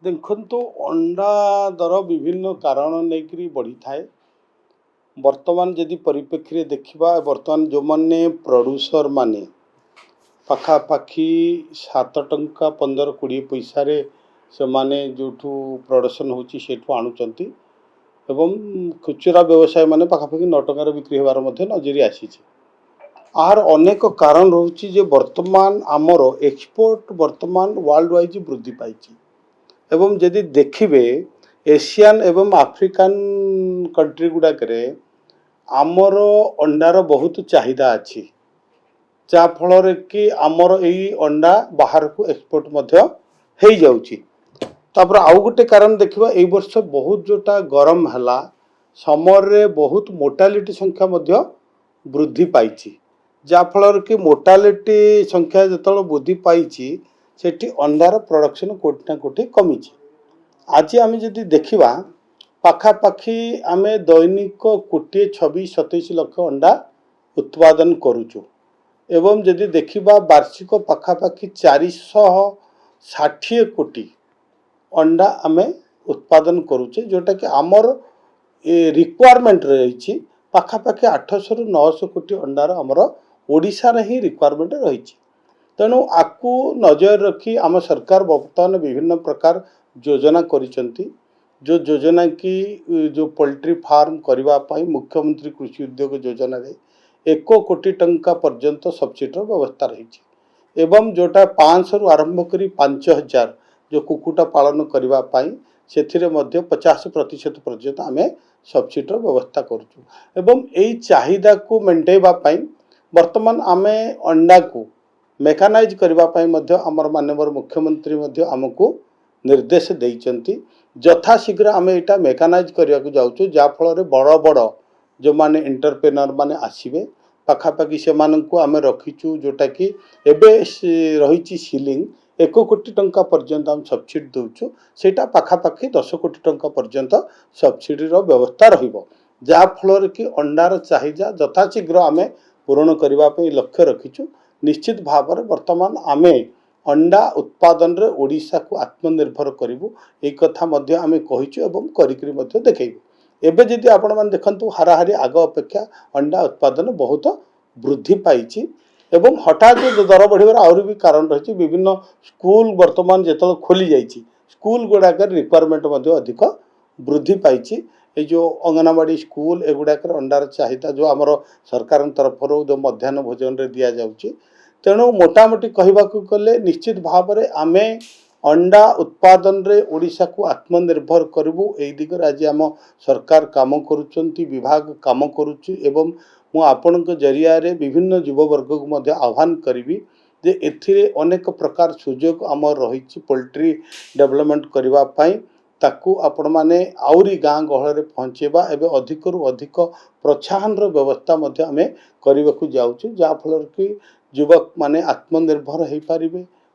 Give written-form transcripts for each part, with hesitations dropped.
देखु अंडा दर विभिन्न कारण नहीं बढ़ी थाए। वर्तमान जदि परिप्रेक्षी देखा वर्तमान जो मैंने प्रोड्यूसर माने पाखापाखि 7 टंका 15-20 पैसा से माने जो प्रोडक्शन होठू आणुचंती एवं खुचरा व्यवसाय माने पाखापाखि 9 टंकार बिक्री होवार नजरी आसी। आर अनेक कारण रोचे जे वर्तमान आमर एक्सपोर्ट वर्तमान वर्ल्ड वाइज वृद्धि पाई एवं जदि देखिए एशियन एवं आफ्रिकान कंट्री गुड़ाक आमर अंडार बहुत चाहिदा अच्छी जा फल कि आमर यही अंडा बाहर को एक्सपोर्ट हो जाउची। तापर आउ गोटे कारण देखिबा ए वर्ष बहुत जोटा गरम हला समर रे बहुत मोर्टालिटी संख्या वृद्धि पाई जा फल कि मोर्टालिटी संख्या जो वृद्धि पाई सेठी अंडार प्रोडक्शन कोटी ना कोटी कमी। आज आम जदि देखा पाखापाखि आम दैनिक 1,26,27 लाख अंडा उत्पादन करुचु एवं जदि देखा वार्षिक पाखापाखि 460 कोटी अंडा आम उत्पादन करुचे जोटा कि आमर रिक्वायरमेंट रही पाखापाखि 800 ରୁ 900 कोटी अंडार आमर ओडिशा ही रिक्वायरमेंट रही। तेणु आपको नजर रखी आम सरकार बर्तमान विभिन्न प्रकार योजना करिसेंती जो योजना की जो पोल्ट्री फार्म करने मुख्यमंत्री कृषि उद्योग योजना रे 1 कोटी टंका पर्यंत सब्सिडी व्यवस्था रही एवं जोटा 500 ରୁ आरंभ करी 5,000 जो कुकुटा पालन करने से 50% पर्यंत आम सब्सिडी व्यवस्था करुचु एवं यही चाहिदा को मेंटेवाई वर्तमान आम अंडा को मेकानाइज करने आमर माननीय मुख्यमंत्री आमको निर्देश देइचंती यथा शीघ्र आम यहाँ मेकानाइज करने को जाऊँ जहाँफल बड़ बड़ जो माने एंटरप्रेन्योर माने आसवे पाखापाखि से आम रखीचु जोटा कि एबे रही सीलिंग 1 कोटी टंका पर्यंत आम सब्सिडी दौचु सेटा पाखापाखि 10 कोटी टंका पर्यंत सब्सिडी व्यवस्था रहिबो जहाँफल कि अंडार चाहिदा यथा शीघ्र आम पूरण करने लक्ष्य रखीचु। निश्चित भाव में वर्तमान आम अंडा उत्पादन रे ओडिशा को आत्मनिर्भर करूँ एक कथा आम कहीचु देखू। एबे जदि आपण मैंने देखु हाराहारी आग अपेक्षा अंडा उत्पादन बहुत वृद्धि पाई एवं हठात दर बढ़िबार आहुरी भी कारण रही विभिन्न स्कूल वर्तमान जो खोली जाइए स्कूल गुड़ाक रिक्वायरमेंट अधिक वृद्धि पाई। ये जो अंगनवाड़ी स्कूल एगुड़ाक अंडार चाहिदा जो आमर सरकार तरफ जो मध्याह्न भोजन रे दिया जाउची तेणु मोटामोटी कहवाक गले निश्चित भाव में आम अंडा उत्पादन रे ओडिशा को आत्मनिर्भर करूँ यही दिगरे आज आम सरकार काम करुचंती विभाग काम करुच्ची एवं मु आपण जरिया रे विभिन्न युववर्ग को आह्वान करी जे एथिरे अनेक प्रकार सुजोग आम रही पोल्ट्री डेवलपमेंट करने ताकू आपण माने आउरी गाँ गहल रे पहुँचेबा एवं अधिक रु अधिक प्रोत्साहन व्यवस्था आम करने को जाऊँ जहाँफल कि युवक माने आत्मनिर्भर हो पारे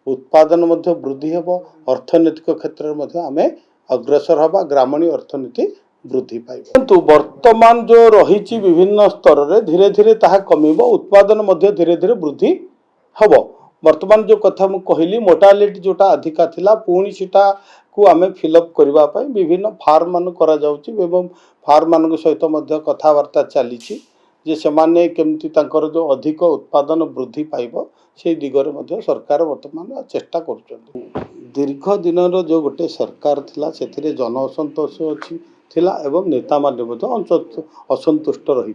उत्पादन वृद्धि हेब अर्थनैतिक क्षेत्र में आम अग्रसर हवा ग्रामीण अर्थनीति वृद्धि पाइब। किंतु वर्तमान जो रही विभिन्न स्तर रे धीरे धीरे ताहा कमिब उत्पादन धीरे धीरे वृद्धि हेब। वर्तमान जो कथा मु कहली मोर्टालिटी जोटा अधिका थिला पुणी सेटा को आम फिलअप करने विभिन्न फार्म मान करा जाउची एवं फार्म मान सहित कथबार्ता चली जे सेमाने केमती तांकर जो अधिक उत्पादन वृद्धि पाइब से दिगरे सरकार वर्तमान चेष्टा करुछंती। दीर्घ दिन जो गोटे सरकार थिला सेथिरे जन असंतोष अछि थिला एवं नेता माने असंतुष्ट रही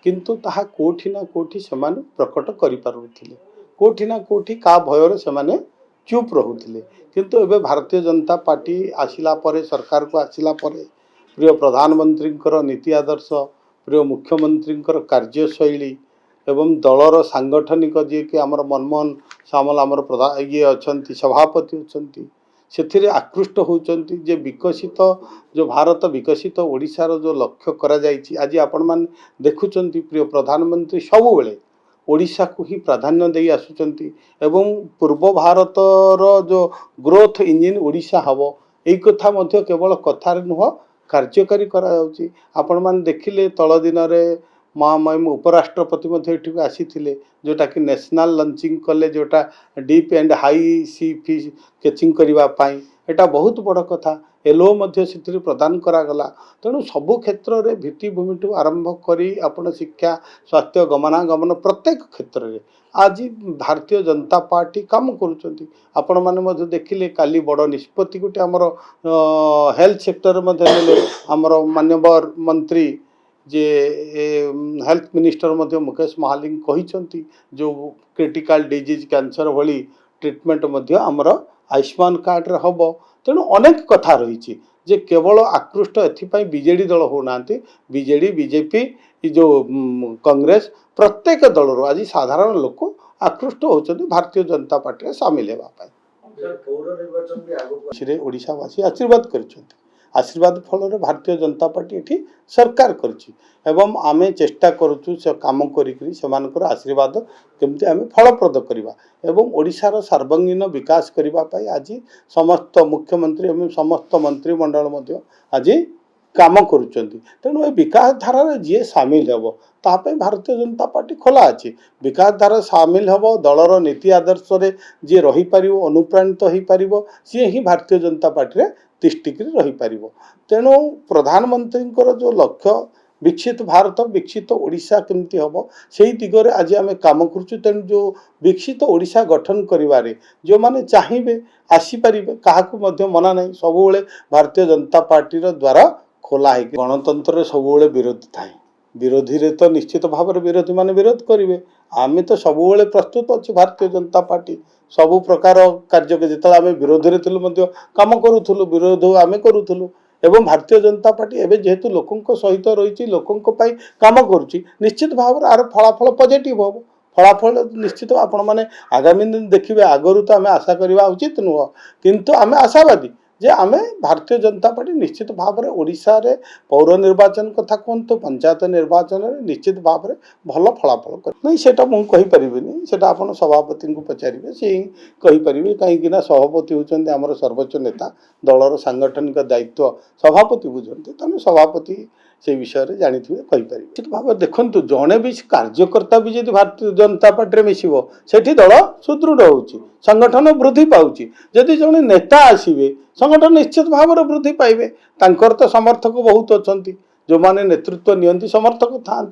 किंतु ताहा कोठी ना कोठी सेमाने प्रकट करि पारुथिले कोठी ना कोठी का भयर सेमाने चुप रहुथिले किंतु एबे भारतीय जनता पार्टी आसिला परे सरकार को आसिला परे प्रिय प्रधानमंत्री नीति आदर्श प्रिय मुख्यमंत्री कार्यशैली एवं दलर सांगठनिक जी कि आमर मनमोहन सामल आमर प्रधान ये अच्छा सभापति अच्छा से आकृष्ट होती जे विकसित जो भारत विकसित ओडिशार जो लक्ष्य करा जाइछि आज आपण मान देखुचंती प्रिय प्रधानमंत्री सबु बेले ओडिशा को ही प्राधान्य दे आसुचंती एवं पूर्व भारतर जो ग्रोथ इंजिन ओडिशा हबो एई कथा मध्य केवल कथार नुह कार्यकारी करा जाउची। आपण मान देखिले तळ दिन रे महामहिम उपराष्ट्रपति एठिक आसीथिले जोटा कि नेशनल लंचिंग कले जोटा deep and high sea fish catching करने एटा बहुत बड़ कथा एलओ मध्य से प्रदान करागला तेणु सबु क्षेत्र में भित्तिभूमि ठू आरंभ करी आपण शिक्षा स्वास्थ्य गमनागमन प्रत्येक क्षेत्र में आज भारतीय जनता पार्टी काम करुँच आपण मैंने देखिले काली बड़ निष्पत्ति गोटे आमर हेल्थ सेक्टर आमर माननीय मंत्री जे हेल्थ मिनिस्टर मध्य मुकेश महालिंग कही जो क्रिटिकल डिजीज कैंसर भली ट्रीटमेंट मध्य आमर आयुष्मान कार्ड रे हम तेणु अनेक कथा रही जे केवल आकृष्ट एथिपाई बीजेडी दल होना बीजेडी बीजेपी जो कांग्रेस प्रत्येक दल आज साधारण लोक आकृष्ट होती भारतीय जनता पार्टी सामिल होगा ओडिशावासी आशीर्वाद कर आशीर्वाद फल भारतीय जनता पार्टी ये सरकार करें आमे चेष्टा करुचु से काम कर आशीर्वाद केमती आमे फलप्रद करवा एवं ओडिशार सर्वांगीन विकास करने आज समस्त मुख्यमंत्री एवं समस्त मंत्रिमंडल आज काम करुँच तेणु ये विकास धारा जी सामिल हम ताप भारतीय जनता पार्टी खोला अच्छी विकास धारा सामिल हम दलर नीति आदर्श जी रहीपर अनुप्राणित हो पार सी ही भारतीय जनता पार्टी रे तिष्टिक रही पार तेणु प्रधानमंत्री जो लक्ष्य विकसित भारत विकसित ओडिशा केमती हम से दिगरे आज आम कम करुँ तेणु जो विकसित ओडिशा गठन करिवारे जो माने चाहिए आसीपारे क्या मना ना सब भारतीय जनता पार्टी द्वारा खोला है गणतंत्र सब विरोध थाए विरोधी रे तो निश्चित भाव में विरोधी माने विरोध करेंगे आम तो सब प्रस्तुत अच्छे भारतीय जनता पार्टी सबु प्रकार कार्य के जिते आम विरोधी रे कम करूँ विरोध आम करूँ एवं भारतीय जनता पार्टी एवं जेहेतु लोकों सहित रही लोकों कम करुच्ची निश्चित भाव में आर फलाफल पॉजिटिव हम फलाफल निश्चित आपण मैंने आगामी दिन देखिए आगरू तो आम आशा करवा उचित नुह किंतु आम आशावादी जे आमे भारतीय जनता पार्टी निश्चित भाव में ओडिशा रे पौर निर्वाचन कथा कहतु पंचायत निर्वाचन में निश्चित भाव में भल फलाफल कर नहीं सेटा मुझे कहीपरि सेटा आप सभापति को पचारे सी कहीपरि कहीं सभापति होती आमर सर्वोच्च नेता दलर सांगठनिक दायित्व सभापति बुझे तेणु सभापति से विषय में जानी कहीपर निश्चित भाव देखु जड़े भी कार्यकर्ता भी जब भारतीय जनता पार्टी में मिसब से दल सुदृढ़ हो संगठन वृद्धि पाँच जदि जड़े नेता आसवे संगठन निश्चित भाव में वृद्धि पाइबे तांकर तो समर्थक बहुत अच्छा जो माने नेतृत्व नियंती समर्थक था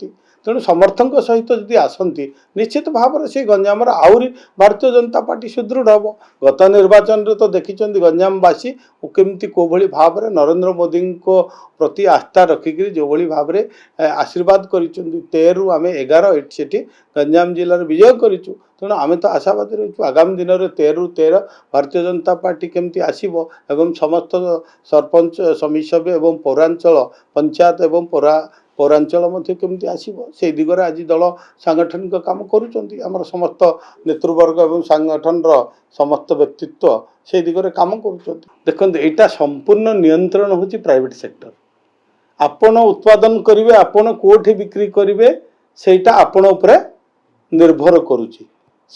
तेणु समर्थक सहित जदि आसती निश्चित भाव में से गंजाम आहरी भारतीय जनता पार्टी सुदृढ़ हम गत निर्वाचन में तो देखी गंजामवासी केमती कौ भाई भाव में नरेंद्र मोदी को प्रति आस्था रखिक जो भाई भाव में आशीर्वाद कर 13 आम 11 से गंजाम जिलार विजय करूँ तेणु आम तो आशावादी रही आगामी दिन में 13 भारतीय जनता पार्टी केमती आसब एवं समस्त सरपंच समिति एवं पौरांचल पंचायत एवं पौरांचल केमती आसब से दिगरे आज दल सांगठनिक काम करुँच समस्त नेतृवर्ग एवं संगठन समस्त व्यक्तित्व से दिगरे काम कर देखो यहाँ संपूर्ण नियंत्रण होची प्राइवेट सेक्टर आपण उत्पादन करेंगे आपण कोठी बिक्री करेंगे सेटा आपण उपरे निर्भर करुची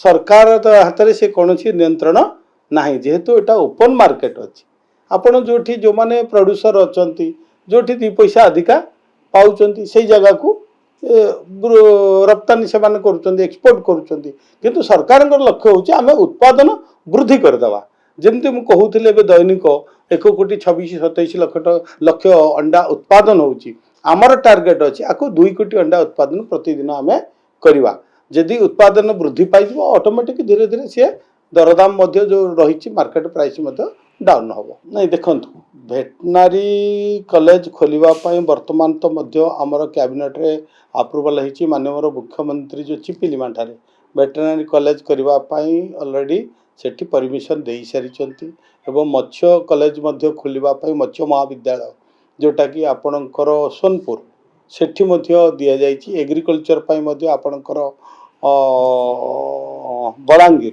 सरकार हाथ में से कौन नियंत्रण ना जेहेतु यहाँ ओपन मार्केट अच्छी आपण जो जो मैंने प्रोड्यूसर अच्छा जो दी पैसा अधिका पाँच से जगह को रप्तानी से एक्सपोर्ट करुँच सरकार लक्ष्य होची आम उत्पादन वृद्धि करदेवा जमती मुझे कहूली दैनिक 1,26,27 लक्ष अंडा उत्पादन होची आमर टार्गेट अच्छी आपको 2 कोटी अंडा उत्पादन प्रतिदिन आम करवा जदि उत्पादन वृद्धि पाई ऑटोमेटिक धीरे धीरे सी दरदाम जो रही मार्केट प्राइस डाउन हम नहीं देखु भेटनारी कॉलेज खोलने वर्तमान तो आमर कैबिनेट रे अप्रूवल होती माननीय मुख्यमंत्री जो चिपिलिमा ठारे भेटनारी कॉलेज करने ऑलरेडी सेठी परमिशन दे सारी एवं मत्स्य कॉलेज खोलने मत्स्य महाविद्यालय जोटा कि आपणकर सोनपुर सेठी दि जाइए एग्रिकल्चर आपणकर बलांगीर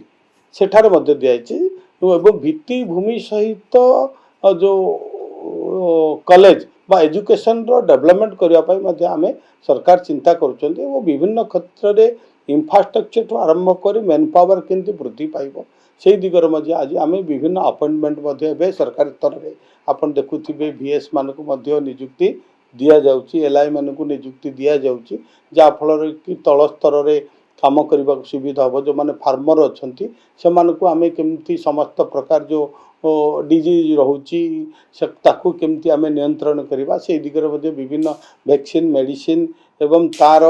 सेठारे दिखाई एवं भित्तिभूमि सहित जो कॉलेज बा एजुकेशन डेवलपमेंट करने आम सरकार चिंता करुँच विभिन्न क्षेत्र में इंफ्रास्ट्रक्चर ठूँ आरंभ कर मैन पावर केमती वृद्धि पाइब से दिगरे मध्य आज आम विभिन्न अपॉइंटमेंट सरकारी स्तर में आप देखुवे VS मान निजुक्ति दि जाऊँगी LI मान निजुक्ति दि जाऊँगी जहाँफल कि तल स्तर में काम करने सुविधा हम जो मैंने फार्मर अच्छा से आम केमती समस्त प्रकार जो डिजीज रोची ताकू केमती आम नियंत्रण करवा से दिगरे विभिन्न वैक्सीन मेडिसिन एवं तार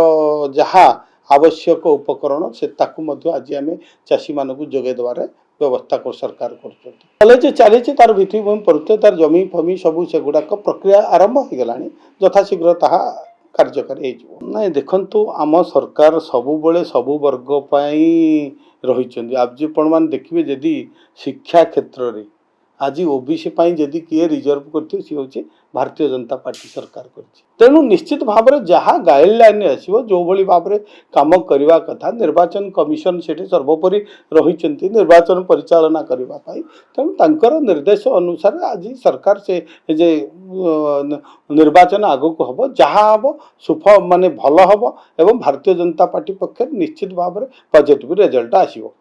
जहाँ आवश्यक उपकरण से ताकू आज आम चाषी मानक जोगे देवार व्यवस्था को सरकार कर चली तार भित्तिभूमि पड़ते तार जमी फमी सबू से गुड़ाक प्रक्रिया आरंभ हो गला यथाशीघ्र ताहा कार्यकारी ना देखु आम सरकार सबुबले सबु वर्ग रही आज मैंने देखिए जदि शिक्षा क्षेत्र में आज ओबीसी जदि किए रिजर्व करते सी हूँ भारतीय जनता पार्टी सरकार तेणु निश्चित भाव में जहाँ गाइडलाइन आसो जो भाई भाव में कम करने कथा निर्वाचन कमिशन से सर्वोपरि रही निर्वाचन परिचालना करने तेणु निर्देश अनुसार आज सरकार से जे निर्वाचन आगक हम जहाँ हम सुफ माने भल हम एवं भारतीय जनता पार्टी पक्ष निश्चित भाव में पॉजिटिव रिजल्ट आसो।